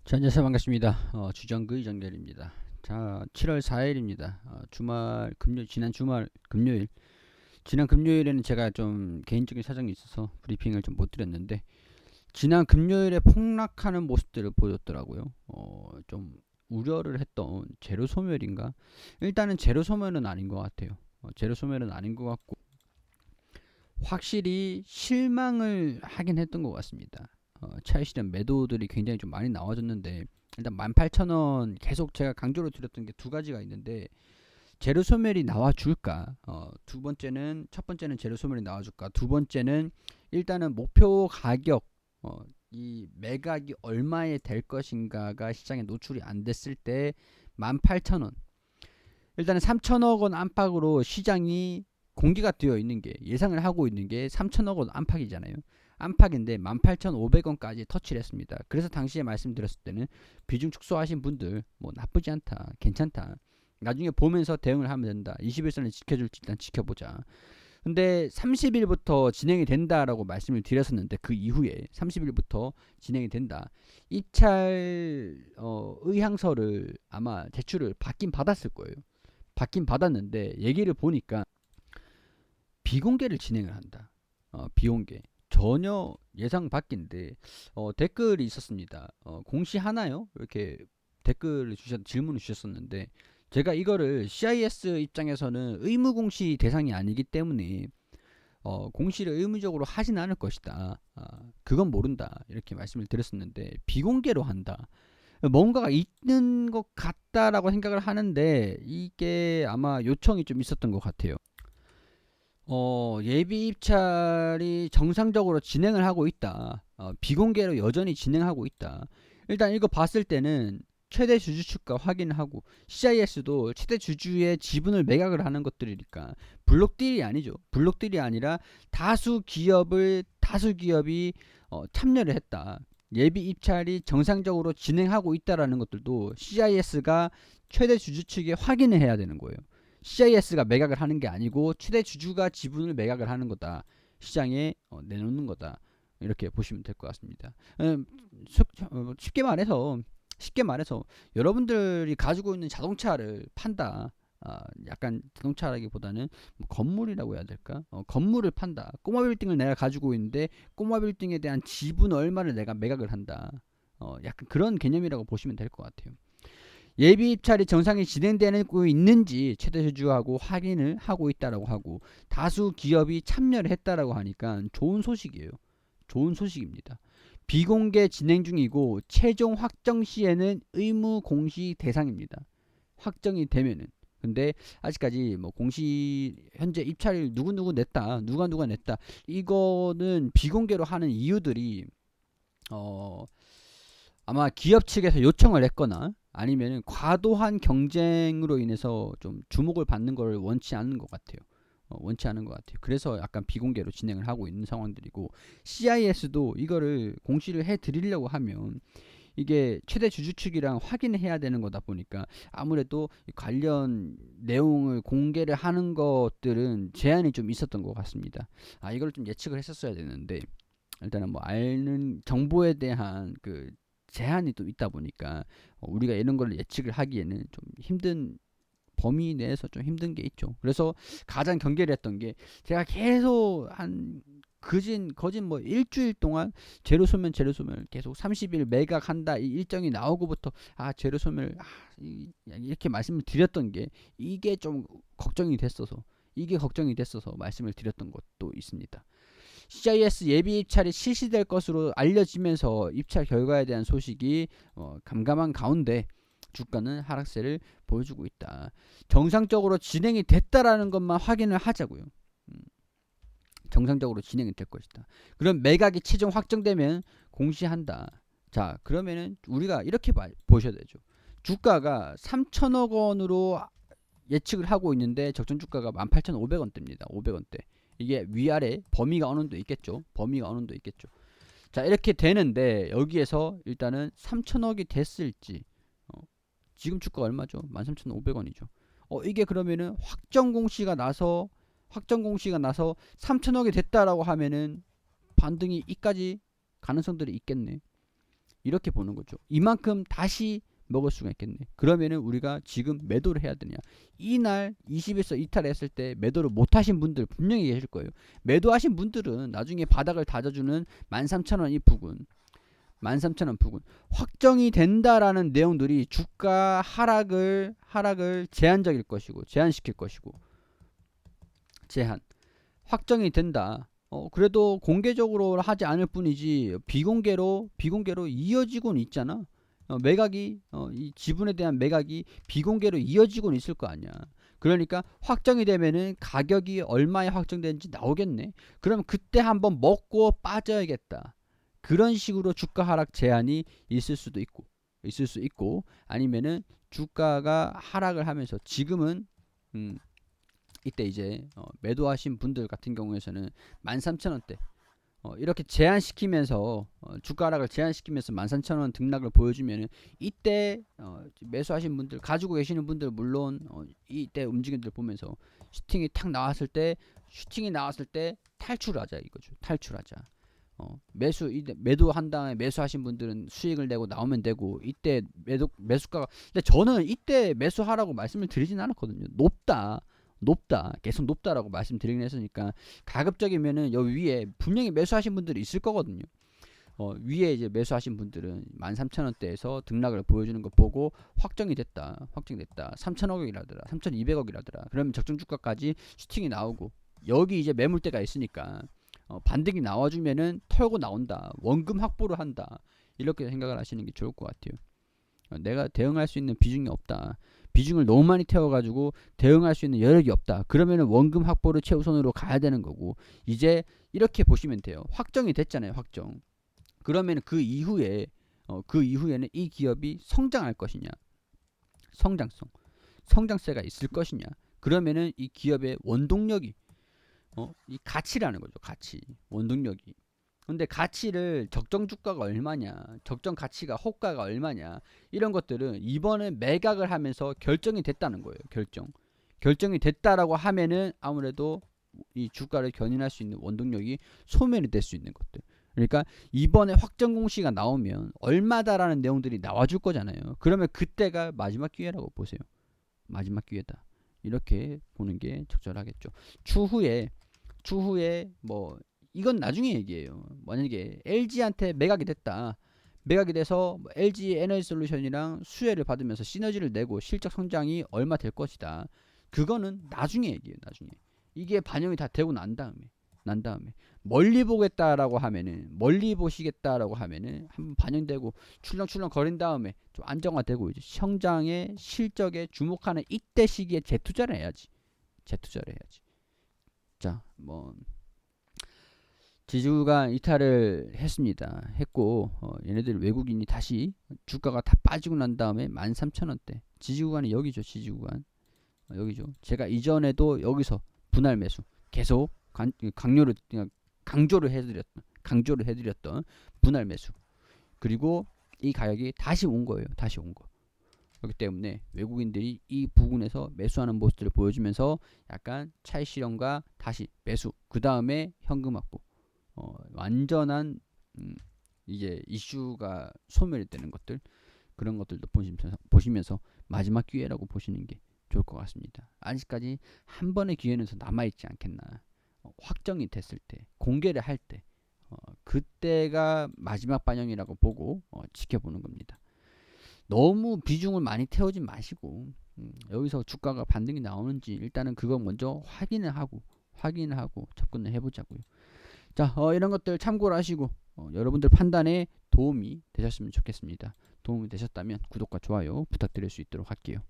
자, 안녕하세요. 반갑습니다. 주정의 정렬입니다. 자, 7월 4일입니다. 주말 금요일, 지난 금요일에는 제가 좀 개인적인 사정이 있어서 브리핑을 좀 못 드렸는데, 지난 금요일에 폭락하는 모습들을 보였더라고요. 좀 우려를 했던 제로 소멸인가? 일단은 제로 소멸은 아닌 것 같아요. 제로 소멸은 아닌 것 같고, 확실히 실망을 하긴 했던 것 같습니다. 차익 실현 매도들이 굉장히 좀 많이 나와줬는데, 일단 18,000원 계속 제가 강조를 드렸던 게 두 가지가 있는데, 제로 소멸이 나와줄까? 첫 번째는 제로 소멸이 나와줄까? 두 번째는 일단은 목표 가격, 이 매각이 얼마에 될 것인가가 시장에 노출이 안 됐을 때 18,000원. 일단은 3천억 원 안팎으로 시장이 공개가 되어 있는 게, 예상을 하고 있는 게 3천억 원 안팎이잖아요. 안팎인데 18,500원까지 터치를 했습니다. 그래서 당시에 말씀드렸을 때는 비중 축소하신 분들 뭐 나쁘지 않다, 괜찮다, 나중에 보면서 대응을 하면 된다, 21선을 지켜줄지 일단 지켜보자. 근데 30일부터 진행이 된다라고 말씀을 드렸었는데, 그 이후에 30일부터 진행이 된다, 입찰 의향서를 아마 제출을 받긴 받았을 거예요. 받긴 받았는데 얘기를 보니까 비공개를 진행을 한다. 비공개. 전혀 예상 밖인데, 댓글이 있었습니다. 공시하나요? 이렇게 질문을 주셨었는데, 제가 이거를 CIS 입장에서는 의무 공시 대상이 아니기 때문에 공시를 의무적으로 하진 않을 것이다. 그건 모른다. 이렇게 말씀을 드렸었는데, 비공개로 한다. 뭔가가 있는 것 같다라고 생각을 하는데, 이게 아마 요청이 좀 있었던 것 같아요. 예비 입찰이 정상적으로 진행을 하고 있다. 비공개로 여전히 진행하고 있다. 일단 이거 봤을 때는 최대 주주 추가 확인하고, CIS도 최대 주주의 지분을 매각을 하는 것들이니까 블록딜이 아니죠. 블록딜이 아니라 다수 기업이 참여를 했다. 예비 입찰이 정상적으로 진행하고 있다라는 것들도 CIS가 최대 주주 측에 확인을 해야 되는 거예요. CIS가 매각을 하는 게 아니고 최대 주주가 지분을 매각을 하는 거다. 시장에 내놓는 거다. 이렇게 보시면 될 것 같습니다. 쉽게 말해서 여러분들이 가지고 있는 자동차를 판다. 약간 자동차라기보다는 뭐 건물이라고 해야 될까? 건물을 판다. 꼬마 빌딩을 내가 가지고 있는데 꼬마 빌딩에 대한 지분 얼마를 내가 매각을 한다. 약간 그런 개념이라고 보시면 될 것 같아요. 예비 입찰이 정상이 진행되고 있는지 최대 주주하고 확인을 하고 있다라고 하고, 다수 기업이 참여를 했다라고 하니까 좋은 소식이에요. 좋은 소식입니다. 비공개 진행 중이고 최종 확정 시에는 의무 공시 대상입니다. 확정이 되면은. 근데 아직까지 뭐 공시 현재 입찰일 누구누구 냈다, 누가 냈다, 이거는 비공개로 하는 이유들이 아마 기업 측에서 요청을 했거나 아니면 과도한 경쟁으로 인해서 좀 주목을 받는 걸 원치 않는 것 같아요. 원치 않은 것 같아요. 그래서 약간 비공개로 진행을 하고 있는 상황들이고, CIS도 이거를 공시를 해드리려고 하면 이게 최대 주주 측이랑 확인을 해야 되는 거다 보니까 아무래도 관련 내용을 공개를 하는 것들은 제한이 좀 있었던 것 같습니다. 이걸 좀 예측을 했었어야 되는데, 일단은 뭐 아는 정보에 대한 그 제한이 또 있다 보니까 우리가 이런 걸 예측을 하기에는 좀 힘든, 범위 내에서 좀 힘든 게 있죠. 그래서 가장 경계를 했던 게, 제가 계속 한 거진 뭐 일주일 동안 제로 소멸 계속 30일 매각한다 이 일정이 나오고부터 제로 소멸 이렇게 말씀을 드렸던 게, 이게 좀 걱정이 됐어서 말씀을 드렸던 것도 있습니다. CIS 예비 입찰이 실시될 것으로 알려지면서 입찰 결과에 대한 소식이 감감한 가운데 주가는 하락세를 보여주고 있다. 정상적으로 진행이 됐다라는 것만 확인을 하자고요. 정상적으로 진행이 될 것이다. 그럼 매각이 최종 확정되면 공시한다. 자, 그러면은 우리가 이렇게 보셔야 되죠. 주가가 3천억 원으로 예측을 하고 있는데 적정 주가가 18,500원대입니다. 500원대. 이게 위아래 범위가 어느 정도 있겠죠. 자, 이렇게 되는데 여기에서 일단은 3천억이 됐을지, 지금 주가 얼마죠? 13,500원이죠. 이게 그러면은 확정 공시가 나서 3천억이 됐다라고 하면은 반등이 이까지 가능성들이 있겠네. 이렇게 보는 거죠. 이만큼 다시 먹을 수가 있겠네. 그러면은 우리가 지금 매도를 해야 되냐. 이날 20에서 이탈했을 때 매도를 못 하신 분들 분명히 계실 거예요. 매도하신 분들은 나중에 바닥을 다져주는 13,000원 이 부근, 13,000원 부근 확정이 된다라는 내용들이 주가 하락을 제한적일 것이고, 제한시킬 것이고, 제한 확정이 된다. 그래도 공개적으로 하지 않을 뿐이지 비공개로 이어지고는 있잖아. 매각이 이 지분에 대한 매각이 비공개로 이어지고는 있을 거 아니야. 그러니까 확정이 되면은 가격이 얼마에 확정되는지 나오겠네. 그럼 그때 한번 먹고 빠져야겠다. 그런 식으로 주가 하락 제한이 있을 수 있고 아니면은 주가가 하락을 하면서 지금은 이때 이제 매도하신 분들 같은 경우에서는 13,000원대 이렇게 제한시키면서 주가 하락을 제한시키면서 13,000원 등락을 보여주면은 이때 매수하신 분들 가지고 계시는 분들 물론 이때 움직임들 보면서 슈팅이 나왔을 때 탈출하자 이거죠. 탈출하자. 매도한 다음에 매수하신 분들은 수익을 내고 나오면 되고 이때 매수가가 근데 저는 이때 매수하라고 말씀을 드리진 않았거든요. 높다 계속 높다라고 말씀드리긴 했으니까 가급적이면은 여기 위에 분명히 매수하신 분들이 있을 거거든요. 위에 이제 매수하신 분들은 13,000원대에서 등락을 보여주는 거 보고 확정이 됐다 3,000억이라더라 3,200억이라더라 그러면 적정 주가까지 슈팅이 나오고 여기 이제 매물대가 있으니까 반등이 나와주면은 털고 나온다 원금 확보를 한다 이렇게 생각을 하시는 게 좋을 것 같아요. 내가 대응할 수 있는 비중이 없다. 비중을 너무 많이 태워가지고 대응할 수 있는 여력이 없다. 그러면은 원금 확보를 최우선으로 가야 되는 거고 이제 이렇게 보시면 돼요. 확정이 됐잖아요. 확정. 그러면 그 이후에는 이 기업이 성장할 것이냐, 성장세가 있을 것이냐. 그러면은 이 기업의 원동력이 이 가치라는 거죠. 가치, 원동력이. 근데 가치를 적정 주가가 얼마냐, 적정 가치가 호가가 얼마냐 이런 것들은 이번에 매각을 하면서 결정이 됐다는 거예요. 결정이 됐다라고 하면은 아무래도 이 주가를 견인할 수 있는 원동력이 소멸이 될 수 있는 것들. 그러니까 이번에 확정 공시가 나오면 얼마다라는 내용들이 나와줄 거잖아요. 그러면 그때가 마지막 기회라고 보세요. 마지막 기회다. 이렇게 보는 게 적절하겠죠. 추후에 뭐 이건 나중에 얘기예요. 만약에 LG한테 매각이 됐다. 매각이 돼서 LG 에너지솔루션이랑 수혜를 받으면서 시너지를 내고 실적 성장이 얼마 될 것이다. 그거는 나중에 얘기예요. 나중에. 이게 반영이 다 되고 난 다음에 멀리 보시겠다라고 하면은 한번 반영되고 출렁출렁 거린 다음에 좀 안정화되고 이제 성장의 실적에 주목하는 이때 시기에 재투자를 해야지. 자, 뭐 지주가 이탈을 했고 얘네들 외국인이 다시 주가가 다 빠지고 난 다음에 13,000원대 지지구간이 여기죠. 여기죠. 제가 이전에도 여기서 분할 매수 계속 강조를 해드렸던 분할 매수 그리고 이 가격이 다시 온 거예요. 그렇기 때문에 외국인들이 이 부분에서 매수하는 모습들을 보여주면서 약간 차익 실현과 다시 매수 그 다음에 현금 확보 완전한 이제 이슈가 소멸이 되는 것들 그런 것들도 보시면서 마지막 기회라고 보시는 게 좋을 것 같습니다. 아직까지 한 번의 기회는 더 남아있지 않겠나. 확정이 됐을 때 공개를 할 때 그때가 마지막 반영이라고 보고 지켜보는 겁니다. 너무 비중을 많이 태우지 마시고 여기서 주가가 반등이 나오는지 일단은 그거 먼저 확인을 하고 접근을 해보자고요. 자, 이런 것들 참고를 하시고 여러분들 판단에 도움이 되셨으면 좋겠습니다. 도움이 되셨다면 구독과 좋아요 부탁드릴 수 있도록 할게요.